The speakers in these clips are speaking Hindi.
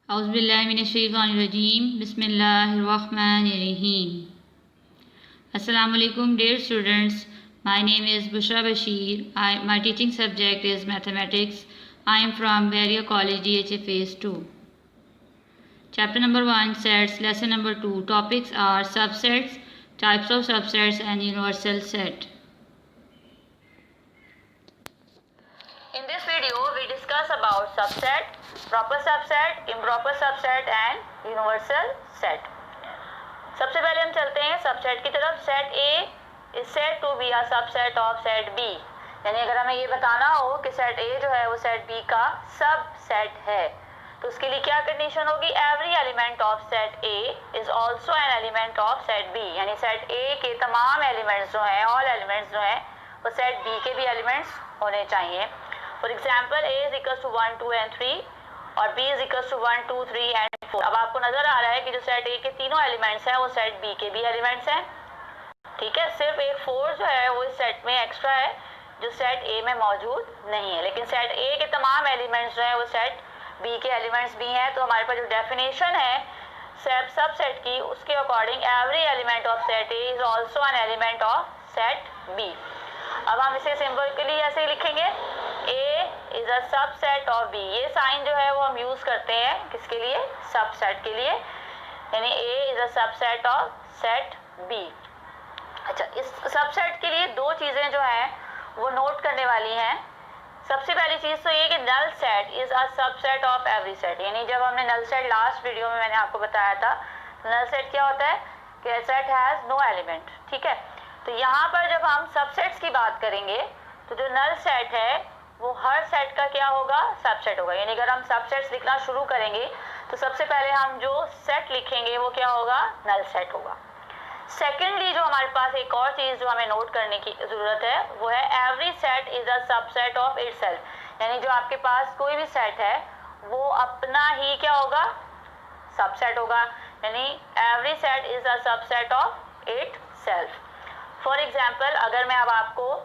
औज़ुबिल्लाहिमिनश्शैतानिर्रजीम बिस्मिल्लाहिर्रहमानिर्रहीम। Assalamu alaikum dear students. My name is Bushra Bashir. My teaching subject is mathematics. I am from Beria College DHA Phase 2. Chapter number 1 sets. Lesson number 2 topics are subsets, types of subsets and universal set. In this video we discuss about subset, proper subset, improper subset and universal set. सबसे पहले हम चलते हैं सबसेट की तरफ. Set A is set to be a subset of set B. यानी अगर हमें ये बताना हो कि सेट ए जो है वो सेट बी का सबसेट है तो उसके लिए क्या कंडीशन होगी? Every element of set A is also an element of set B. यानी सेट ए के तमाम एलिमेंट्स जो हैं, ऑल एलिमेंट्स जो हैं, वो सेट बी के भी एलिमेंट्स होने चाहिए. For example A is equal to 1 2 and 3 और B is equal to 1 2 3 and 4. अब आपको नजर आ रहा है कि जो सेट ए के तीनों एलिमेंट्स हैं वो सेट बी के भी एलिमेंट्स हैं. ठीक है, सिर्फ एक 4 जो है वो इस सेट में एक्स्ट्रा है जो सेट ए में मौजूद नहीं है, लेकिन सेट ए के तमाम एलिमेंट्स जो है वो सेट बी के एलिमेंट्स भी हैं. तो हमारे पास जो डेफिनेशन है सबसेट की उसके according every element of set A is also an element of set B. अब हम इसे सिंबॉलिकली ऐसे ही लिखेंगे, A is a subset of B. ये साइन जो है वो हम यूज करते हैं किसके लिए? सबसेट के लिए. यानी A is a subset of set B. अच्छा, इस सबसेट के लिए दो चीजें जो हैं वो नोट करने वाली हैं. सबसे पहली चीज तो ये कि null set is a subset of every set. यानी जब हमने नल सेट लास्ट वीडियो में मैंने आपको बताया था, नल सेट क्या होता है कि सेट हैज नो एलिमेंट. ठीक है, तो यहाँ पर जब हम सबसेट्स की बात करेंगे तो जो नल सेट है वो हर सेट का क्या होगा? सबसेट होगा. यानी अगर हम सबसेट्स लिखना शुरू करेंगे तो सबसे पहले हम जो सेट लिखेंगे वो क्या होगा? नल सेट होगा. सेकेंडली जो हमारे पास एक और चीज जो हमें नोट करने की जरूरत है वो है every set is a subset of itself. यानी जो आपके पास कोई भी सेट है वो अपना ही क्या होगा? सबसेट होगा. यानी every set is a subset of itself. For example अगर मैं अब आपको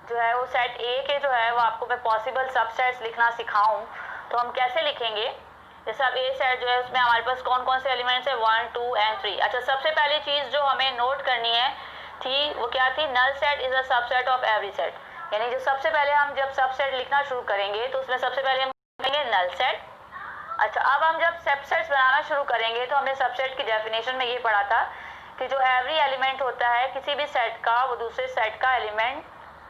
जो है वो सेट ए के जो है वो आपको मैं पॉसिबल सबसेट्स लिखना सिखाऊं तो हम कैसे लिखेंगे? जैसे अब ए सेट जो है उसमें हमारे पास कौन कौन से एलिमेंट्स है? 1 2 and 3. अच्छा, सबसे पहली चीज जो हमें नोट करनी है थी वो क्या थी? Null set is a subset of every set. यानी जो सबसे पहले हम जब सबसेट लिखना शुरू करेंगे तो उसमें सबसे पहले हम लिखेंगे नल सेट. अच्छा, अब हम जब सबसेट्स बनाना शुरू करेंगे तो हमने सबसेट की डेफिनेशन में ये पढ़ा था कि जो एवरी एलिमेंट होता है किसी भी सेट का वो दूसरे सेट का एलिमेंट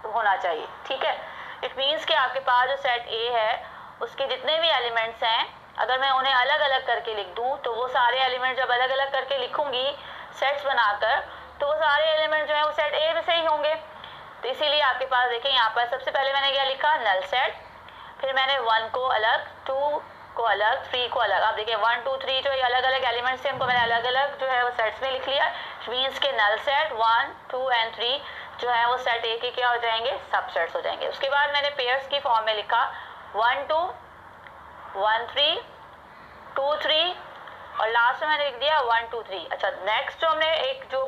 होना चाहिए. ठीक है, इट मीन्स कि आपके पास जो सेट ए है उसके जितने भी एलिमेंट्स हैं अगर मैं उन्हें अलग अलग करके लिख दूं तो वो सारे एलिमेंट जब अलग अलग करके लिखूंगी सेट्स बनाकर तो वो सारे एलिमेंट जो है वो सेट ए में से ही होंगे. तो इसीलिए आपके पास देखें यहाँ पर सबसे पहले मैंने क्या लिखा? Null set. फिर मैंने 1 को अलग, 2 को अलग, 3 को अलग. आप देखिए 1 2 3 जो ये अलग अलग एलिमेंट्स थे उनको मैंने अलग अलग जो है वो सेट्स में लिख लिया. मीन्स के नल सेट 1 2 and 3 जो है वो सेट ए के क्या हो जाएंगे? सबसेट्स हो जाएंगे. उसके बाद मैंने पेयर्स की फॉर्म में लिखा 1 2 1 3 2 3 और लास्ट में मैंने लिख दिया 1 2 3. अच्छा, नेक्स्ट जो हमने एक जो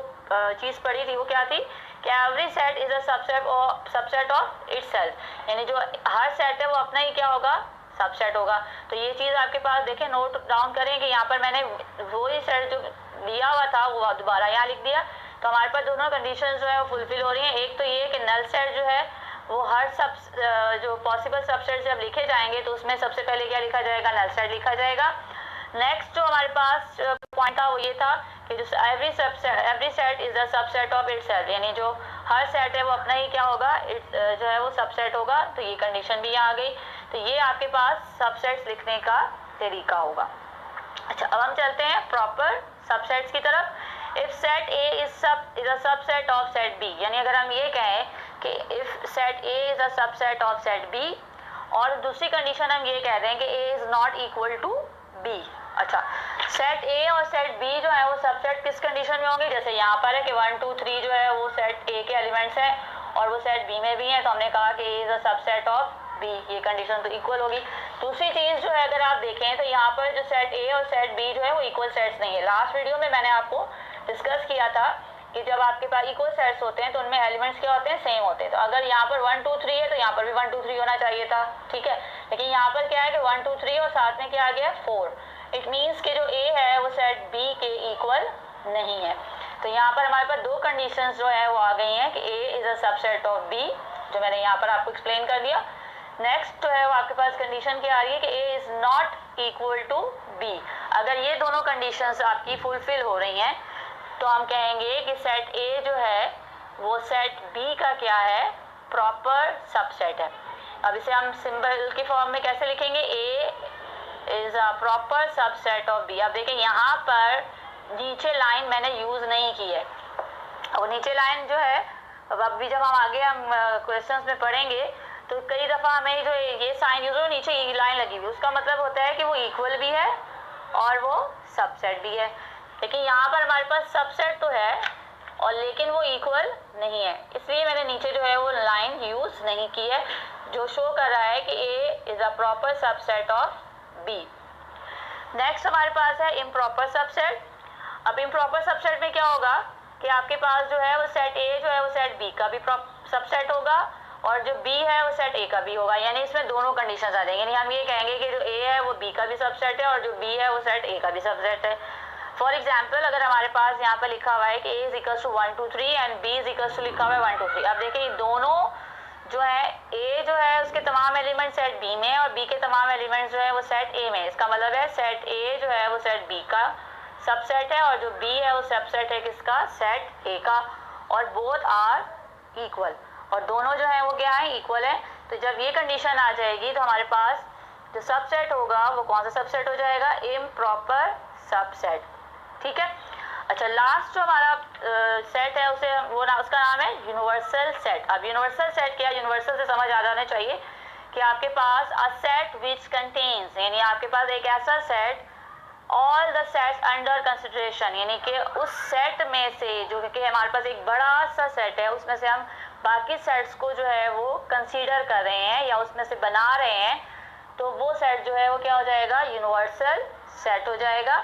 चीज पढ़ी थी वो क्या थी कि every set is a subset of itself. यानी जो हर सेट है वो अपना ही क्या होगा? सबसेट होगा. तो ये चीज आपके पास देखें, नोट डाउन करें कि यहाँ पर मैंने वो ही सेट जो दिया हुआ था वो दोबारा यहाँ लिख दिया. तो हमारे पास दोनों कंडीशन जो है वो फुलफिल हो रही हैं. एक तो ये कि नल सेट जो है वो हर जो पॉसिबल सबसेट जब लिखे जाएंगे तो उसमें सबसे पहले क्या लिखा जाएगा? नल सेट लिखा जाएगा. नेक्स्ट जो हमारे पास पॉइंट था वो ये था कि जो every set is a subset of itself. यानी जो हर सेट है वो अपना ही क्या होगा? जो है वो सबसेट होगा. तो ये कंडीशन भी यहाँ आ गई. तो ये आपके पास सबसेट्स लिखने का तरीका होगा. अच्छा, अब हम चलते हैं प्रॉपर सबसेट्स की तरफ. If set A is a subset of set B. यानी अगर हम ये कहें कि if set A is a subset of set B और दूसरी कंडीशन हम ये कह रहे हैं कि A is not equal to B. अच्छा, सेट ए और सेट बी जो है वो सबसेट किस कंडीशन में होंगे? जैसे यहाँ पर है कि 1 2 3 जो है वो सेट ए के एलिमेंट्स हैं और वो सेट बी में भी है तो हमने कहा कि A is a subset of B. ये कंडीशन तो इक्वल होगी. दूसरी चीज जो है अगर आप देखें तो यहाँ पर जो सेट ए और सेट बी जो है वो इक्वल सेट्स नहीं है. लास्ट वीडियो में मैंने आपको डिस्कस किया था कि जब आपके पास इक्वल सेट्स होते हैं तो उनमें एलिमेंट्स क्या होते हैं? सेम होते हैं. तो अगर यहाँ पर 1 2 3 है तो यहाँ पर भी 1 2 3 होना चाहिए था. ठीक है, लेकिन यहाँ पर क्या है कि 1 2 3 और साथ में क्या आ गया? 4. इट मीन्स कि जो ए है वो सेट बी के इक्वल नहीं है। तो यहाँ पर हमारे पास दो कंडीशंस जो है वो आ गई हैं कि A is a subset of B, जो मैंने यहाँ पर आपको एक्सप्लेन कर दिया। नेक्स्ट जो है वो आपके पास कंडीशन क्या आ रही है कि A is not equal to B. अगर ये दोनों कंडीशंस आपकी फुलफिल हो रही हैं तो हम कहेंगे कि सेट ए जो है वो सेट बी का क्या है, प्रॉपर सबसेट है। अब इसे हम सिंबल के फॉर्म में कैसे लिखेंगे, A is a proper subset of B. अब देखिए यहाँ पर नीचे लाइन मैंने यूज नहीं की है, और नीचे लाइन जो है अब भी जब हम आगे हम क्वेश्चंस में पढ़ेंगे तो कई दफ़ा हमें जो ये साइन यूज हो नीचे ये लाइन लगी हुई, उसका मतलब होता है कि वो इक्वल भी है और वो सबसेट भी है। लेकिन यहाँ पर हमारे पास सबसेट तो है और लेकिन वो इक्वल नहीं है, इसलिए मैंने नीचे जो है वो लाइन यूज नहीं की है, जो शो कर रहा है कि A is a proper subset of B. Next हमारे पास है इम्प्रॉपर सबसेट। अब इम्प्रॉपर सबसेट में क्या होगा कि आपके पास जो है वो सेट ए जो है वो सेट बी का भी सबसेट होगा और जो बी है वो सेट ए का भी होगा, यानी इसमें दोनों कंडीशन आ जाएंगे। यानी हम ये कहेंगे कि जो ए है वो बी का भी सबसेट है और जो बी है वो सेट ए का भी सबसेट है। फॉर एग्जाम्पल अगर हमारे पास यहाँ पर लिखा हुआ है कि A is equal to 1 2 3 and B is equal to लिखा हुआ है 1 2 3। अब देखिए दोनों जो है ए जो है उसके तमाम एलिमेंट सेट बी में और बी के तमाम एलिमेंट जो है वो सेट ए में। इसका मतलब है सेट ए जो है वो सेट बी का सबसेट है और जो बी है वो सबसेट है किसका, सेट ए का, और बोथ आर इक्वल, और दोनों जो है वो क्या है, इक्वल है। तो जब ये कंडीशन आ जाएगी तो हमारे पास जो सबसेट होगा वो कौन सा सबसेट हो जाएगा, इम्प्रॉपर सबसेट। ठीक है। अच्छा, लास्ट जो हमारा सेट है उसे वो उसका नाम है यूनिवर्सल सेट। अब यूनिवर्सल सेट क्या, यूनिवर्सल से समझ आ जाना चाहिए कि आपके पास अ सेट विच कंटेन्स, यानी आपके पास एक ऐसा set all the sets under consideration, यानी कि उस सेट में से जो कि हमारे पास एक बड़ा सा सेट है उसमें से हम बाकी सेट्स को जो है वो कंसीडर कर रहे हैं या उसमें से बना रहे हैं, तो वो सेट जो है वो क्या हो जाएगा, यूनिवर्सल सेट हो जाएगा।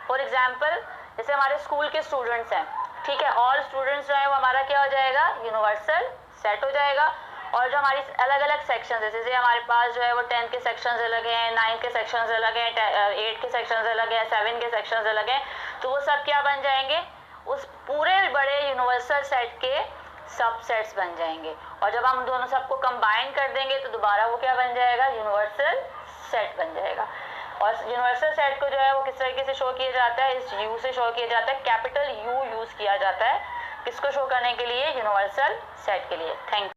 फॉर एग्जाम्पल जैसे हमारे स्कूल के स्टूडेंट्स हैं, ठीक है, ऑल स्टूडेंट्स जो है वो हमारा क्या हो जाएगा, यूनिवर्सल सेट हो जाएगा। और जो हमारी अलग अलग सेक्शन है, जैसे हमारे पास जो है वो 10 के सेक्शंस अलग हैं, 9 के सेक्शंस अलग हैं, 8 के सेक्शंस अलग हैं, 7 के सेक्शंस अलग हैं, तो वो सब क्या बन जाएंगे, उस पूरे बड़े यूनिवर्सल सेट के सबसेट्स बन जाएंगे। और जब हम दोनों सबको कंबाइन कर देंगे तो दोबारा वो क्या बन जाएगा, यूनिवर्सल सेट बन जाएगा। और यूनिवर्सल सेट को जो है वो किस तरीके से शो किया जाता है, इस यू से शो किया जाता है, कैपिटल यू यूज़ किया जाता है किसको शो करने के लिए, यूनिवर्सल सेट के लिए। Thank you.